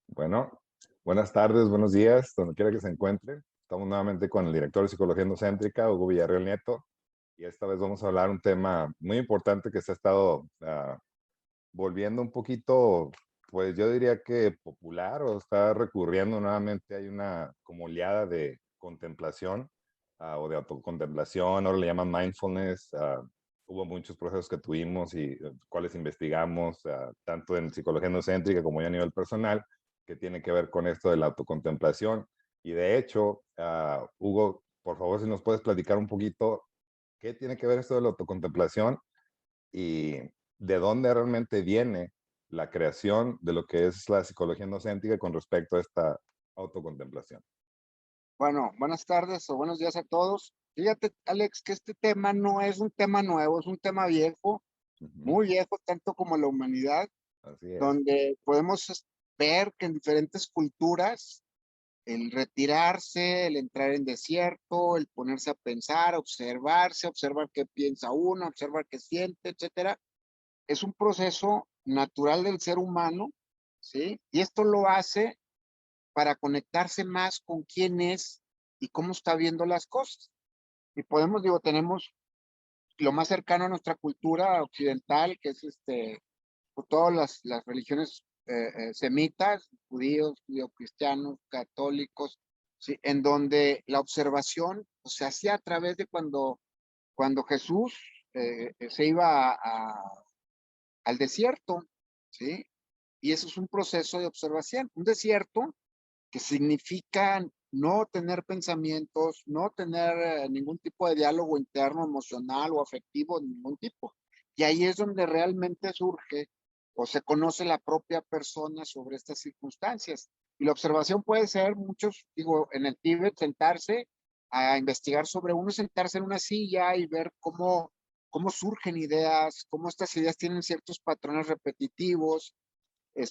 Bueno, buenas tardes, buenos días, donde quiera que se encuentre. Estamos nuevamente con el director de Psicología Endocéntrica, Hugo Villarreal Nieto, y esta vez vamos a hablar un tema muy importante que se ha estado volviendo un poquito, pues yo diría que popular o está recurriendo nuevamente. Hay una como oleada de contemplación o de autocontemplación, ahora le llaman mindfulness. Hubo muchos procesos que tuvimos y cuales investigamos, tanto en psicología endocéntrica como ya a nivel personal, que tiene que ver con esto de la autocontemplación. Y de hecho, Hugo, por favor, si nos puedes platicar un poquito qué tiene que ver esto de la autocontemplación y de dónde realmente viene la creación de lo que es la psicología endocéntrica con respecto a esta autocontemplación. Bueno, buenas tardes o buenos días a todos. Fíjate, Alex, que este tema no es un tema nuevo, es un tema viejo, Ujú. muy viejo, tanto como la humanidad, Así es. donde podemos ver que en diferentes culturas el retirarse, el entrar en desierto, el ponerse a pensar, observarse, observar qué piensa uno, observar qué siente, etcétera, es un proceso natural del ser humano, ¿sí? Y esto lo hace para conectarse más con quién es y cómo está viendo las cosas. Y podemos, digo, tenemos lo más cercano a nuestra cultura occidental, que es por todas las religiones semitas, judíos, judio-cristianos, católicos, ¿sí? En donde la observación se hacía a través de cuando Jesús se iba al desierto, ¿sí? Y eso es un proceso de observación. Un desierto que significa no tener pensamientos, no tener ningún tipo de diálogo interno, emocional o afectivo de ningún tipo. Y ahí es donde realmente surge o se conoce la propia persona sobre estas circunstancias. Y la observación puede ser, muchos, digo, en el Tíbet, sentarse a investigar sobre uno, sentarse en una silla y ver cómo surgen ideas, cómo estas ideas tienen ciertos patrones repetitivos,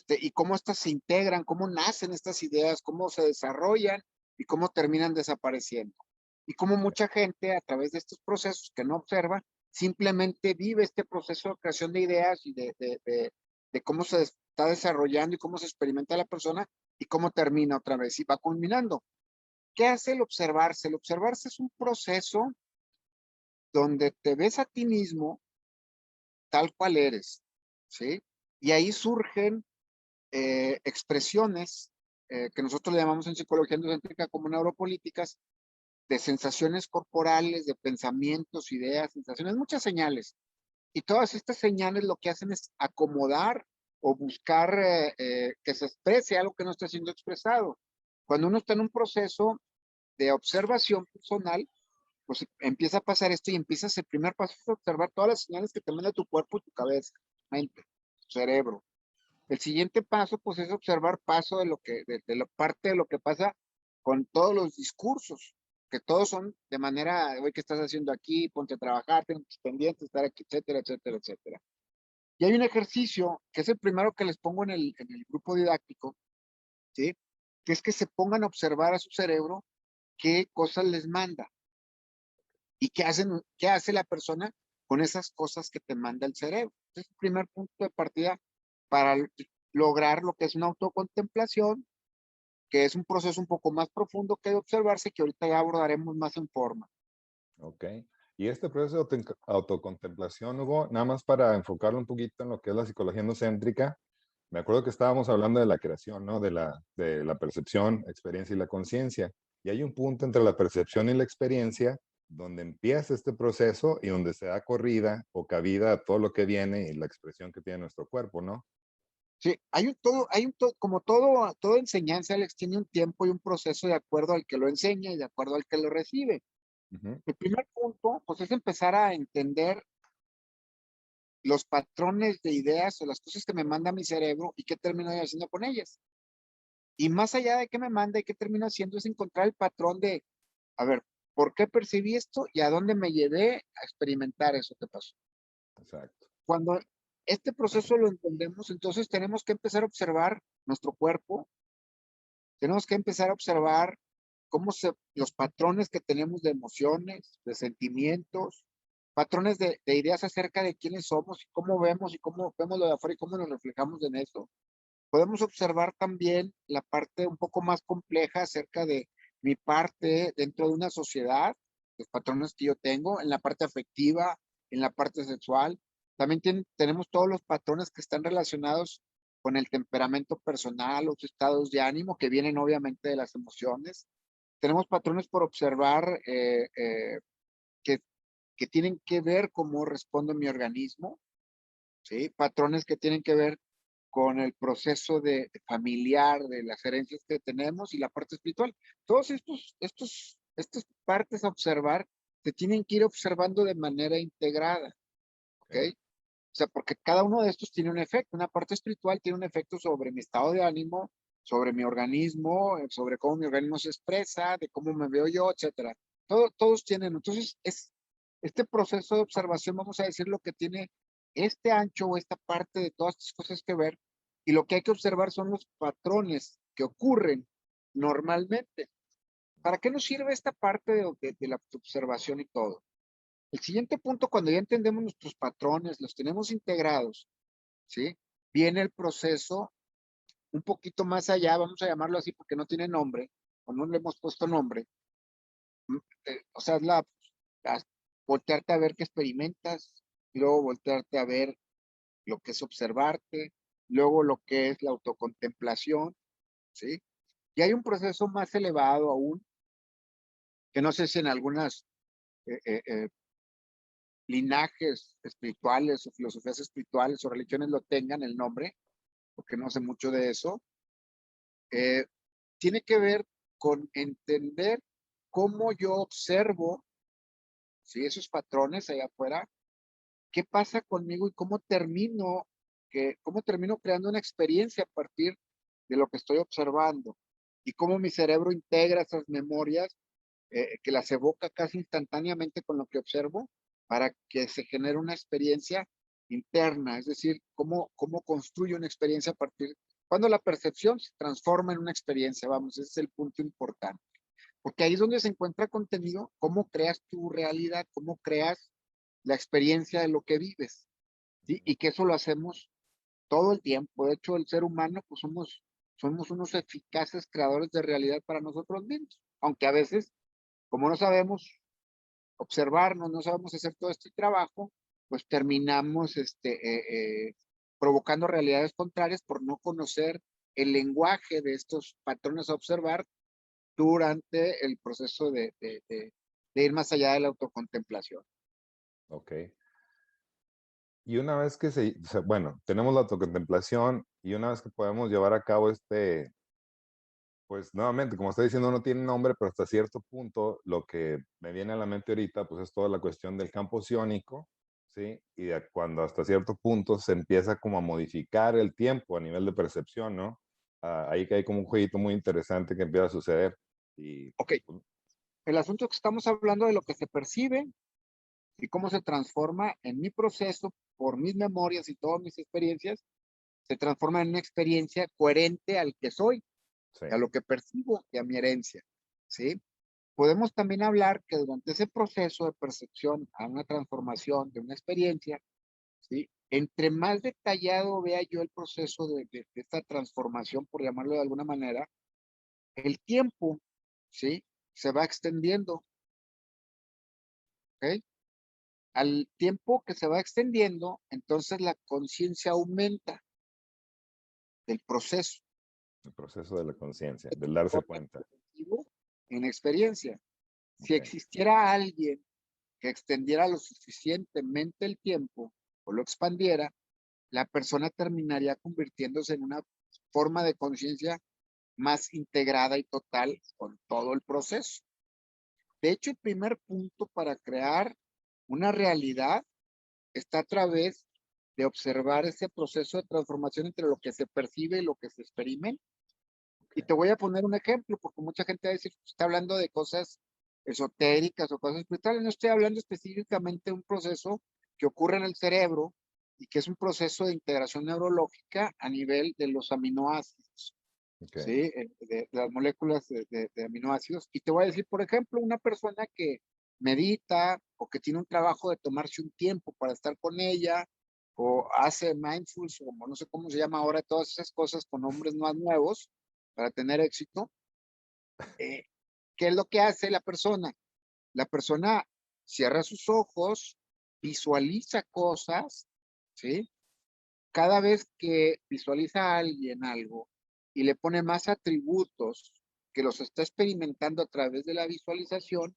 y cómo estas se integran, cómo nacen estas ideas, cómo se desarrollan y cómo terminan desapareciendo. Y cómo mucha gente a través de estos procesos que no observa, simplemente vive este proceso de creación de ideas y de cómo se está desarrollando y cómo se experimenta la persona y cómo termina otra vez y va culminando. ¿Qué hace el observarse? El observarse es un proceso donde te ves a ti mismo tal cual eres, ¿sí? Y ahí surgen expresiones que nosotros le llamamos en psicología endocéntrica como neuropolíticas, de sensaciones corporales, de pensamientos, ideas, sensaciones, muchas señales. Y todas estas señales lo que hacen es acomodar o buscar que se exprese algo que no está siendo expresado. Cuando uno está en un proceso de observación personal, pues empieza a pasar esto y empiezas, el primer paso es observar todas las señales que te manda tu cuerpo y tu cabeza, mente, tu cerebro. El siguiente paso, pues, es observar paso de la parte de lo que pasa con todos los discursos, que todos son de manera, oye, ¿qué estás haciendo aquí? Ponte a trabajar, ten tus pendientes, estar aquí, etcétera, etcétera, etcétera. Y hay un ejercicio, que es el primero que les pongo en el grupo didáctico, ¿sí? Que es que se pongan a observar a su cerebro qué cosas les manda y qué hace la persona con esas cosas que te manda el cerebro. Este es el primer punto de partida para lograr lo que es una autocontemplación, que es un proceso un poco más profundo que de observarse, que ahorita ya abordaremos más en forma. Ok. Y este proceso de autocontemplación, Hugo, nada más para enfocarlo un poquito en lo que es la psicología endocéntrica, me acuerdo que estábamos hablando de la creación, ¿no? De la percepción, experiencia y la conciencia. Y hay un punto entre la percepción y la experiencia donde empieza este proceso y donde se da corrida o cabida a todo lo que viene y la expresión que tiene nuestro cuerpo, ¿no? Sí, como toda enseñanza, Alex, tiene un tiempo y un proceso de acuerdo al que lo enseña y de acuerdo al que lo recibe. Ujú. El primer punto, pues, es empezar a entender los patrones de ideas o las cosas que me manda mi cerebro y qué termino yo haciendo con ellas. Y más allá de qué me manda y qué termino haciendo, es encontrar el patrón de, a ver, ¿por qué percibí esto y a dónde me llevé a experimentar eso que pasó? Exacto. Cuando este proceso lo entendemos, entonces tenemos que empezar a observar nuestro cuerpo, tenemos que empezar a observar los patrones que tenemos de emociones, de sentimientos, patrones de ideas acerca de quiénes somos y cómo vemos lo de afuera y cómo nos reflejamos en eso. Podemos observar también la parte un poco más compleja acerca de mi parte dentro de una sociedad, los patrones que yo tengo, en la parte afectiva, en la parte sexual. También tenemos todos los patrones que están relacionados con el temperamento personal, los estados de ánimo que vienen obviamente de las emociones. Tenemos patrones por observar que, que tienen que ver cómo responde mi organismo, ¿sí? Patrones que tienen que ver con el proceso de familiar, de las herencias que tenemos y la parte espiritual. Todos estas partes a observar se tienen que ir observando de manera integrada, ¿ok? O sea, porque cada uno de estos tiene un efecto. Una parte espiritual tiene un efecto sobre mi estado de ánimo, sobre mi organismo, sobre cómo mi organismo se expresa, de cómo me veo yo, etcétera. Todos tienen. Entonces, este proceso de observación, vamos a decir, lo que tiene este ancho o esta parte de todas estas cosas que ver, y lo que hay que observar son los patrones que ocurren normalmente. ¿Para qué nos sirve esta parte de la observación y todo? El siguiente punto, cuando ya entendemos nuestros patrones, los tenemos integrados, ¿sí? Viene el proceso un poquito más allá, vamos a llamarlo así porque no tiene nombre, o no le hemos puesto nombre. O sea, la voltearte a ver qué experimentas, y luego voltearte a ver lo que es observarte, luego lo que es la autocontemplación, ¿sí? Y hay un proceso más elevado aún, que no sé si en algunas eh, eh, eh, linajes espirituales o filosofías espirituales o religiones lo tengan el nombre, porque no sé mucho de eso, eh, tiene que ver con entender cómo yo observo, ¿sí? Esos patrones allá afuera, qué pasa conmigo y cómo termino creando una experiencia a partir de lo que estoy observando y cómo mi cerebro integra esas memorias que las evoca casi instantáneamente con lo que observo para que se genere una experiencia interna, es decir, cómo construyo una experiencia a partir, cuando la percepción se transforma en una experiencia, vamos, ese es el punto importante, porque ahí es donde se encuentra contenido, cómo creas tu realidad, cómo creas la experiencia de lo que vives, ¿sí? Y que eso lo hacemos todo el tiempo. De hecho, el ser humano, pues somos unos eficaces creadores de realidad para nosotros mismos, aunque a veces, como no sabemos observarnos, no sabemos hacer todo este trabajo, pues terminamos provocando realidades contrarias por no conocer el lenguaje de estos patrones a observar durante el proceso de ir más allá de la autocontemplación. Ok. Y una vez que bueno, tenemos la autocontemplación y una vez que podemos llevar a cabo pues nuevamente, como está diciendo, no tiene nombre, pero hasta cierto punto lo que me viene a la mente ahorita, pues es toda la cuestión del campo ciónico, ¿sí? Y cuando hasta cierto punto se empieza como a modificar el tiempo a nivel de percepción, ¿no? Ahí que hay como un jueguito muy interesante que empieza a suceder. Y, Ok, pues, el asunto es que estamos hablando de lo que se percibe y cómo se transforma en mi proceso por mis memorias y todas mis experiencias, se transforma en una experiencia coherente al que soy, sí, a lo que percibo y a mi herencia, ¿sí? Podemos también hablar que durante ese proceso de percepción a una transformación de una experiencia, ¿sí? Entre más detallado vea yo el proceso de esta transformación, por llamarlo de alguna manera, el tiempo, ¿sí? Se va extendiendo, ¿ok? Al tiempo que se va extendiendo, entonces la conciencia aumenta del proceso. el proceso de la conciencia, del darse cuenta. En experiencia. Si Ok, existiera alguien que extendiera lo suficientemente el tiempo o lo expandiera, la persona terminaría convirtiéndose en una forma de conciencia más integrada y total con todo el proceso. De hecho, el primer punto para crear una realidad está a través de observar ese proceso de transformación entre lo que se percibe y lo que se experimenta. Y ok. te voy a poner un ejemplo, porque mucha gente va a decir, está hablando de cosas esotéricas o cosas espirituales. No estoy hablando específicamente de un proceso que ocurre en el cerebro y que es un proceso de integración neurológica a nivel de los aminoácidos. Ok. ¿sí? De las moléculas de aminoácidos. Y te voy a decir, por ejemplo, una persona que medita o que tiene un trabajo de tomarse un tiempo para estar con ella, o hace mindfulness, o como no sé cómo se llama ahora, todas esas cosas con nombres más nuevos para tener éxito. ¿Qué es lo que hace la persona? La persona cierra sus ojos, visualiza cosas, ¿sí? Cada vez que visualiza a alguien algo y le pone más atributos que los está experimentando a través de la visualización,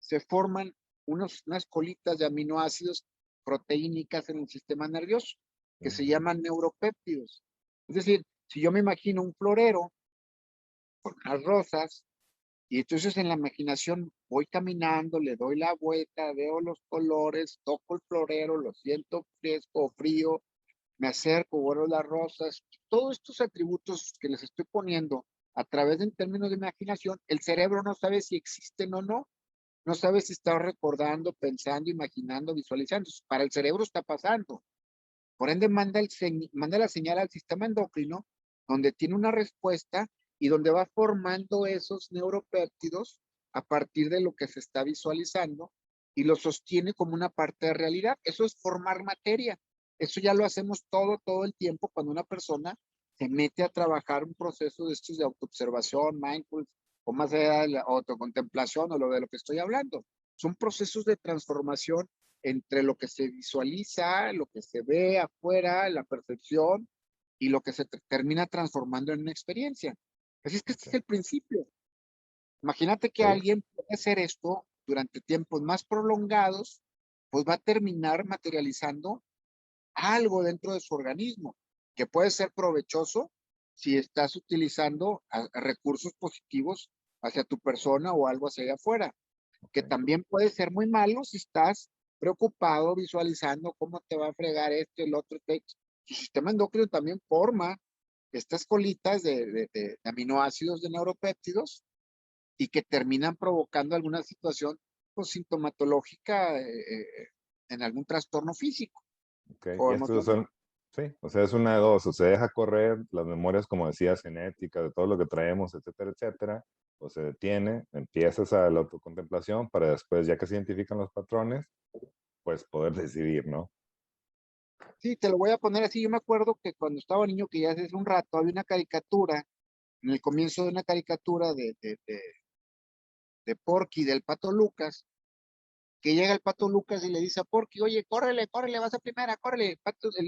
se forman unas colitas de aminoácidos proteínicas en el sistema nervioso que se Ujú. llaman neuropéptidos. Es decir, si yo me imagino un florero con unas rosas y entonces en la imaginación voy caminando, le doy la vuelta, veo los colores, toco el florero, lo siento fresco o frío, me acerco, vuelo las rosas, todos estos atributos que les estoy poniendo a través de en términos de imaginación, el cerebro no sabe si existen o no, no sabe si está recordando, pensando, imaginando, visualizando. Para el cerebro está pasando. Por ende, manda la señal al sistema endocrino, donde tiene una respuesta y donde va formando esos neuropéptidos a partir de lo que se está visualizando y lo sostiene como una parte de realidad. Eso es formar materia. Eso ya lo hacemos todo el tiempo cuando una persona se mete a trabajar un proceso de estos de autoobservación, mindfulness, o más allá de la autocontemplación o lo de lo que estoy hablando. Son procesos de transformación entre lo que se visualiza, lo que se ve afuera, la percepción y lo que se termina transformando en una experiencia. Así es que este es Ok. el principio. Imagínate que Ok. alguien puede hacer esto durante tiempos más prolongados, pues va a terminar materializando algo dentro de su organismo que puede ser provechoso si estás utilizando recursos positivos hacia tu persona o algo hacia allá afuera, que Ok. también puede ser muy malo si estás preocupado visualizando cómo te va a fregar esto y el otro. Tu sistema endocrino también forma estas colitas de aminoácidos de neuropéptidos y que terminan provocando alguna situación pues, sintomatológica en algún trastorno físico Ok. o Y estos emocional. son, sí, o sea, es una de dos, o se deja correr las memorias, como decías, genéticas, de todo lo que traemos, etcétera, etcétera, o se detiene, empiezas a la autocontemplación para después, ya que se identifican los patrones, pues poder decidir, ¿no? Sí, te lo voy a poner así. Yo me acuerdo que cuando estaba niño, que ya hace un rato, había una caricatura, en el comienzo de una caricatura de Porky, del Pato Lucas, que llega el Pato Lucas y le dice a Porky, oye, córrele, córrele, vas a primera, córrele.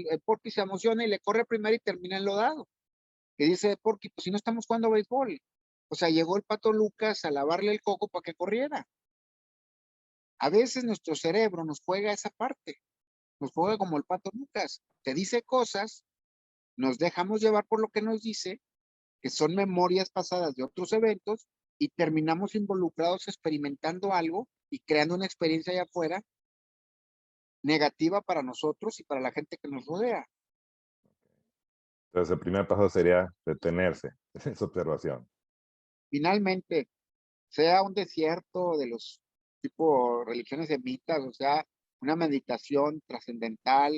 El Porky se emociona y le corre a primera y termina enlodado. Y dice Porky, pues si no estamos jugando béisbol. O sea, llegó el Pato Lucas a lavarle el coco para que corriera. A veces nuestro cerebro nos juega esa parte, nos juega como el Pato Lucas. Te dice cosas, nos dejamos llevar por lo que nos dice, que son memorias pasadas de otros eventos, y terminamos involucrados experimentando algo y creando una experiencia allá afuera negativa para nosotros y para la gente que nos rodea. Entonces, el primer paso sería detenerse, esa es observación. Finalmente, sea un desierto de los tipo religiones semitas, o sea, una meditación trascendental,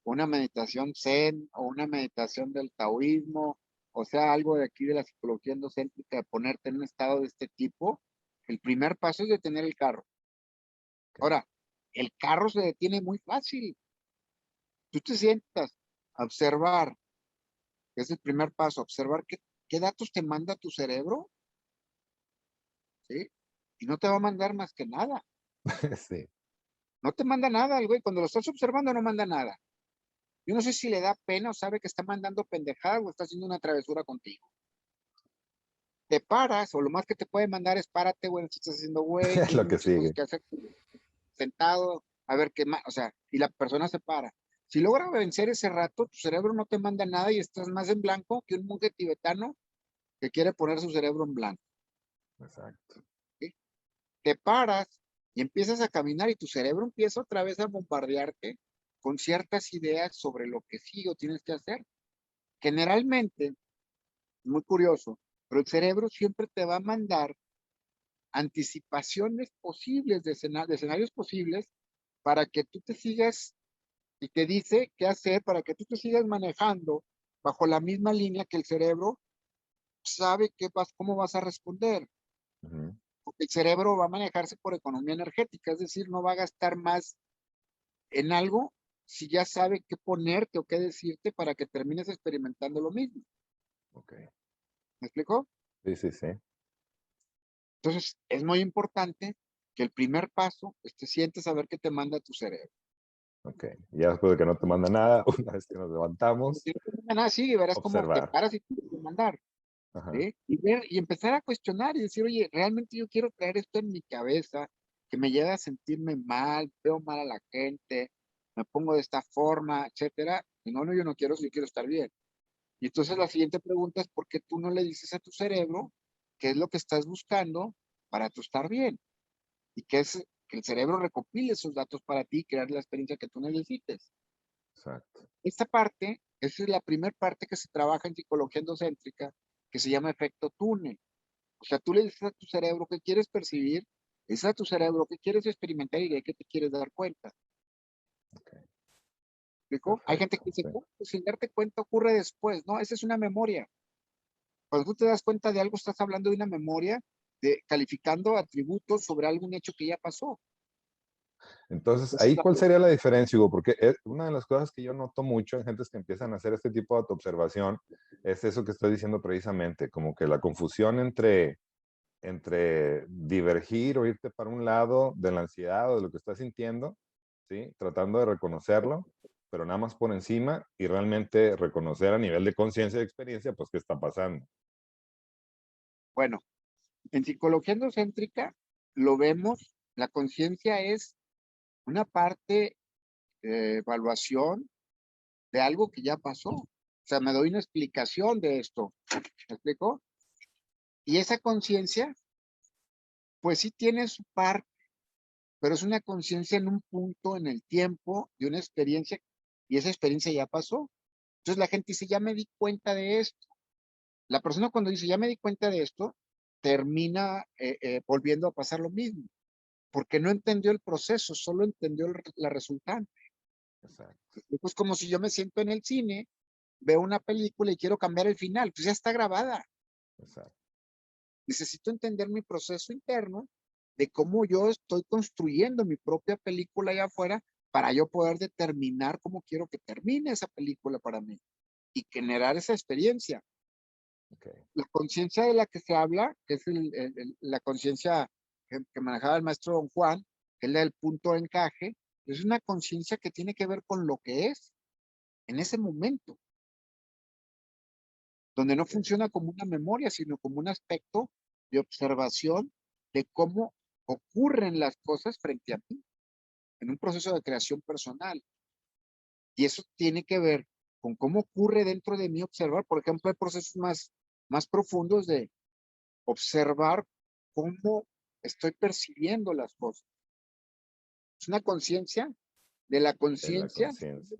una meditación zen o una meditación del taoísmo, o sea, algo de aquí de la psicología endocéntrica, de ponerte en un estado de este tipo, el primer paso es detener el carro. Ok. Ahora, el carro se detiene muy fácil. Tú te sientas a observar, que es el primer paso, observar qué datos te manda tu cerebro, ¿sí? Y no te va a mandar más que nada. Sí. No te manda nada el güey. Cuando lo estás observando, no manda nada. Yo no sé si le da pena o sabe que está mandando pendejada o está haciendo una travesura contigo. Te paras, o lo más que te puede mandar es párate, güey, si estás haciendo, güey, Es tienes lo que muchas cosas sigue. que hacer sentado, a ver qué más, o sea, y la persona se para. Si logra vencer ese rato, tu cerebro no te manda nada y estás más en blanco que un monje tibetano que quiere poner su cerebro en blanco. Exacto. ¿Sí? Te paras y empiezas a caminar y tu cerebro empieza otra vez a bombardearte con ciertas ideas sobre lo que sí o tienes que hacer. Generalmente, muy curioso, pero el cerebro siempre te va a mandar anticipaciones posibles de escenarios posibles para que tú te sigas y te dice qué hacer para que tú te sigas manejando bajo la misma línea que el cerebro sabe cómo vas a responder. Ujú. Porque el cerebro va a manejarse por economía energética, es decir, no va a gastar más en algo si ya sabe qué ponerte o qué decirte para que termines experimentando lo mismo. Ok. ¿Me explico? Sí, sí, sí. Entonces, es muy importante que el primer paso te sientes a ver qué te manda tu cerebro. Ok. Ya después de que no te manda nada, una vez que nos levantamos, Si no te manda nada, sigue, verás cómo te observar. paras y te va a mandar. Ajá. ¿Sí? Y ver y empezar a cuestionar y decir, oye, realmente yo quiero traer esto en mi cabeza, que me lleva a sentirme mal, veo mal a la gente, me pongo de esta forma, etcétera. Y no, no, yo no quiero, yo quiero estar bien. Y entonces la siguiente pregunta es, ¿por qué tú no le dices a tu cerebro qué es lo que estás buscando para tú estar bien? Y que el cerebro recopile esos datos para ti y crear la experiencia que tú necesites. Exacto. Esta parte, esa es la primera parte que se trabaja en psicología endocéntrica, que se llama efecto túnel. O sea, tú le dices a tu cerebro qué quieres percibir, le dices a tu cerebro qué quieres experimentar y de qué te quieres dar cuenta. Ok. ¿Explicó? Hay gente Perfecto. que dice, Sí. "No, pues sin darte cuenta ocurre después". No, esa es una memoria. Cuando tú te das cuenta de algo, estás hablando de una memoria, calificando atributos sobre algún hecho que ya pasó. Entonces, Esa es ahí, la ¿cuál sería la diferencia, Hugo? Porque una de las cosas que yo noto mucho en gentes que empiezan a hacer este tipo de autoobservación es eso que estoy diciendo precisamente, como que la confusión entre divergir o irte para un lado de la ansiedad o de lo que estás sintiendo, ¿sí? Tratando de reconocerlo, pero nada más por encima y realmente reconocer a nivel de conciencia y experiencia, pues, qué está pasando. Bueno, en psicología endocéntrica lo vemos, la conciencia es una parte de evaluación de algo que ya pasó. O sea, me doy una explicación de esto. ¿Me explico? Y esa conciencia, pues sí tiene su parte, pero es una conciencia en un punto en el tiempo de una experiencia y esa experiencia ya pasó. Entonces la gente dice, ya me di cuenta de esto. La persona cuando dice, ya me di cuenta de esto, termina volviendo a pasar lo mismo, porque no entendió el proceso, solo entendió la resultante. Exacto, Es como si yo me siento en el cine, veo una película y quiero cambiar el final, pues ya está grabada. exacto, Necesito entender mi proceso interno de cómo yo estoy construyendo mi propia película allá afuera para yo poder determinar cómo quiero que termine esa película para mí y generar esa experiencia. ok, La conciencia de la que se habla, que es la conciencia que manejaba el maestro Don Juan, que es la del punto de encaje, es una conciencia que tiene que ver con lo que es en ese momento, donde no ok, funciona como una memoria, sino como un aspecto de observación de cómo ocurren las cosas frente a mí en un proceso de creación personal. Y eso tiene que ver con cómo ocurre dentro de mí observar. Por ejemplo, hay procesos más profundos de observar cómo estoy percibiendo las cosas. Es una conciencia de la de la conciencia. conciencia.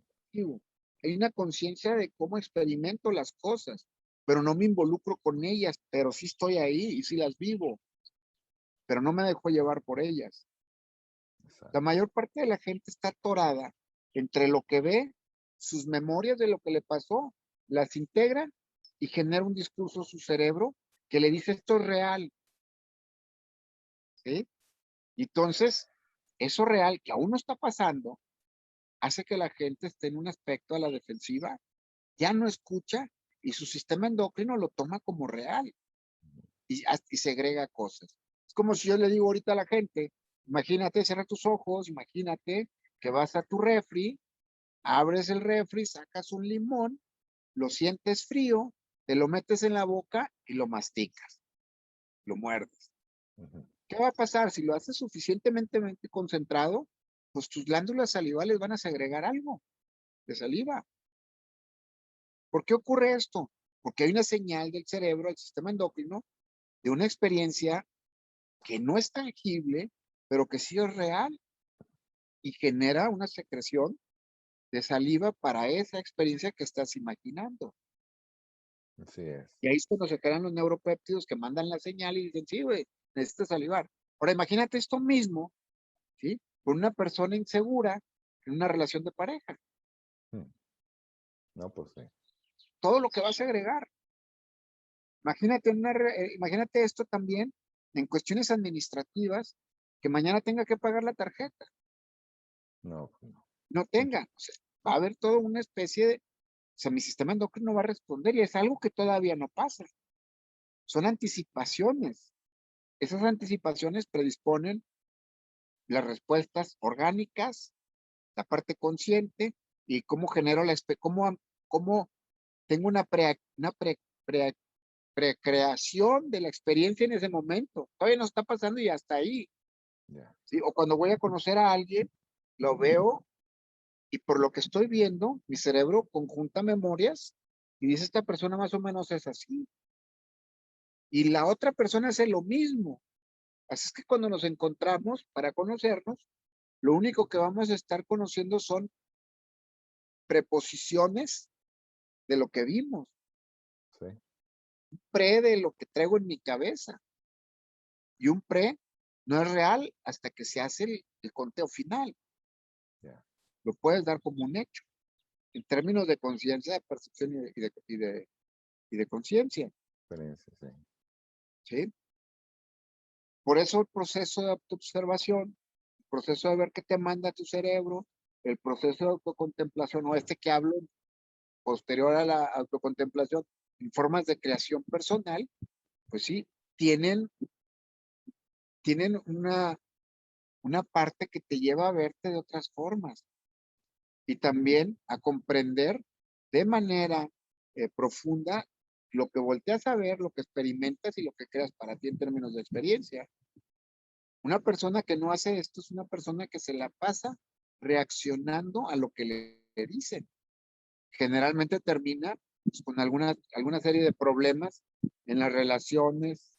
Hay una conciencia de cómo experimento las cosas, pero no me involucro con ellas, pero sí estoy ahí y sí las vivo, pero no me dejo llevar por ellas. La Exacto, mayor parte de la gente está atorada entre lo que ve, sus memorias de lo que le pasó, las integra y genera un discurso en su cerebro que le dice esto es real, ¿sí? Y entonces, eso real que aún no está pasando, hace que la gente esté en un aspecto a la defensiva, ya no escucha y su sistema endocrino lo toma como real y segrega cosas. Es como si yo le digo ahorita a la gente, imagínate, cierra tus ojos, imagínate que vas a tu refri, abres el refri, sacas un limón, lo sientes frío, te lo metes en la boca y lo masticas, lo muerdes. ujú, ¿Qué va a pasar? Si lo haces suficientemente concentrado, pues tus glándulas salivales van a segregar algo de saliva. ¿Por qué ocurre esto? Porque hay una señal del cerebro, al sistema endocrino, de una experiencia que no es tangible, pero que sí es real y genera una secreción de saliva para esa experiencia que estás imaginando. así es. Y ahí es cuando se crean los neuropéptidos que mandan la señal y dicen, sí, güey, necesitas salivar. Ahora imagínate esto mismo, ¿sí? Con una persona insegura en una relación de pareja. Mm. No, pues sí, Todo lo que vas a agregar. Imagínate esto también en cuestiones administrativas, que mañana tenga que pagar la tarjeta, No, pues no. no tenga. O sea, va a haber toda una especie de, o sea, mi sistema endocrino va a responder y es algo que todavía no pasa. Son anticipaciones. Esas anticipaciones predisponen las respuestas orgánicas, la parte consciente y cómo genero cómo tengo precreación de la experiencia en ese momento. Todavía no está pasando y hasta ahí. Ya. ¿Sí? O cuando voy a conocer a alguien, lo veo y por lo que estoy viendo, mi cerebro conjunta memorias y dice, esta persona más o menos es así. Y la otra persona hace lo mismo. Así es que cuando nos encontramos para conocernos, lo único que vamos a estar conociendo son preposiciones de lo que vimos, Sí. pre de lo que traigo en mi cabeza. Y un pre no es real hasta que se hace el conteo final. Ya. Lo puedes dar como un hecho, en términos de conciencia, de percepción y de conciencia. Experiencia, sí. ¿Sí? Por eso el proceso de autoobservación, el proceso de ver qué te manda tu cerebro, el proceso de autocontemplación, o este que hablo posterior a la autocontemplación, en formas de creación personal, pues sí, tienen una parte que te lleva a verte de otras formas y también a comprender de manera profunda lo que volteas a ver, lo que experimentas y lo que creas para ti en términos de experiencia. Una persona que no hace esto es una persona que se la pasa reaccionando a lo que le dicen. Generalmente termina pues, con alguna serie de problemas en las relaciones,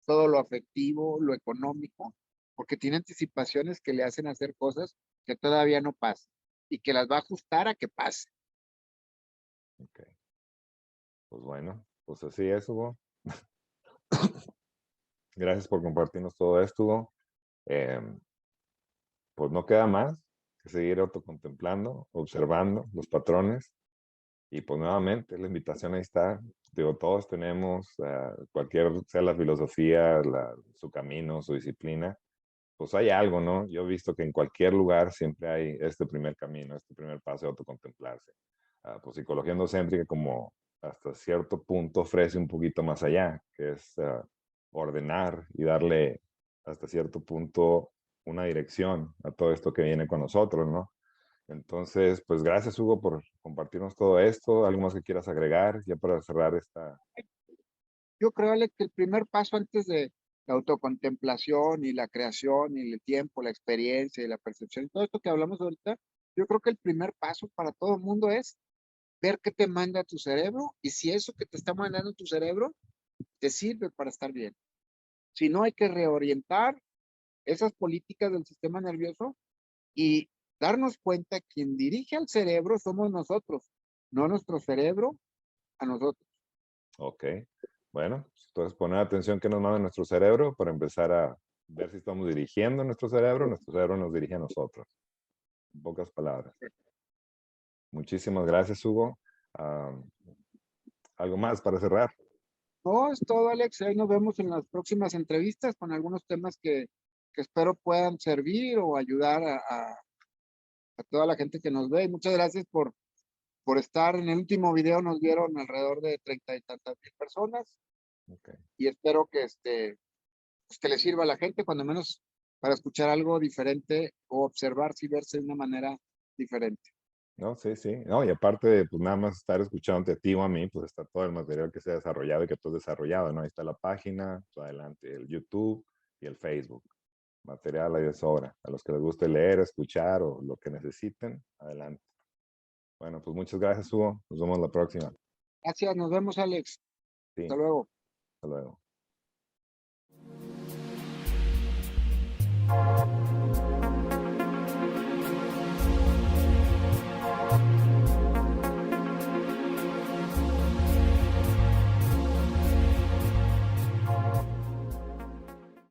todo lo afectivo, lo económico, porque tiene anticipaciones que le hacen hacer cosas que todavía no pasan y que las va a ajustar a que pase. Ok. Pues bueno, pues así es, Hugo. Gracias por compartirnos todo esto, Hugo. Pues no queda más que seguir autocontemplando, observando los patrones. Y pues nuevamente la invitación ahí está. Digo, todos tenemos, cualquier sea la filosofía, su camino, su disciplina, pues hay algo, ¿no? Yo he visto que en cualquier lugar siempre hay este primer camino, este primer paso de autocontemplarse. Pues psicología endocéntrica como hasta cierto punto ofrece un poquito más allá, que es ordenar y darle hasta cierto punto una dirección a todo esto que viene con nosotros, ¿no? Entonces, pues gracias Hugo por compartirnos todo esto. ¿Algo más que quieras agregar ya para cerrar esta? Yo creo, Alex, que el primer paso antes de la autocontemplación y la creación y el tiempo, la experiencia y la percepción, todo esto que hablamos ahorita, yo creo que el primer paso para todo el mundo es ver qué te manda tu cerebro y si eso que te está mandando tu cerebro te sirve para estar bien. Si no, hay que reorientar esas políticas del sistema nervioso y darnos cuenta que quien dirige al cerebro somos nosotros, no nuestro cerebro a nosotros. Ok. Bueno, entonces poner atención que nos manda nuestro cerebro para empezar a ver si estamos dirigiendo nuestro cerebro nos dirige a nosotros. En pocas palabras. Muchísimas gracias, Hugo. Ah, ¿Algo más para cerrar? No, es todo, Alex. Ahí nos vemos en las próximas entrevistas con algunos temas que espero puedan servir o ayudar a toda la gente que nos ve. Y muchas gracias por estar. En el último video nos vieron alrededor de 30 y tantas mil personas Okay. y espero que, pues que le sirva a la gente, cuando menos para escuchar algo diferente o observar si verse de una manera diferente. No, sí, sí. No, y aparte de pues, nada más estar escuchándote a ti o a mí, pues está todo el material que se ha desarrollado y que tú has desarrollado, ¿no? Ahí está la página, pues, adelante, el YouTube y el Facebook. Material ahí de sobra. A los que les guste leer, escuchar o lo que necesiten, adelante. Bueno, pues muchas gracias, Hugo. Nos vemos la próxima. Gracias, nos vemos, Alex. Sí, Hasta luego. hasta luego.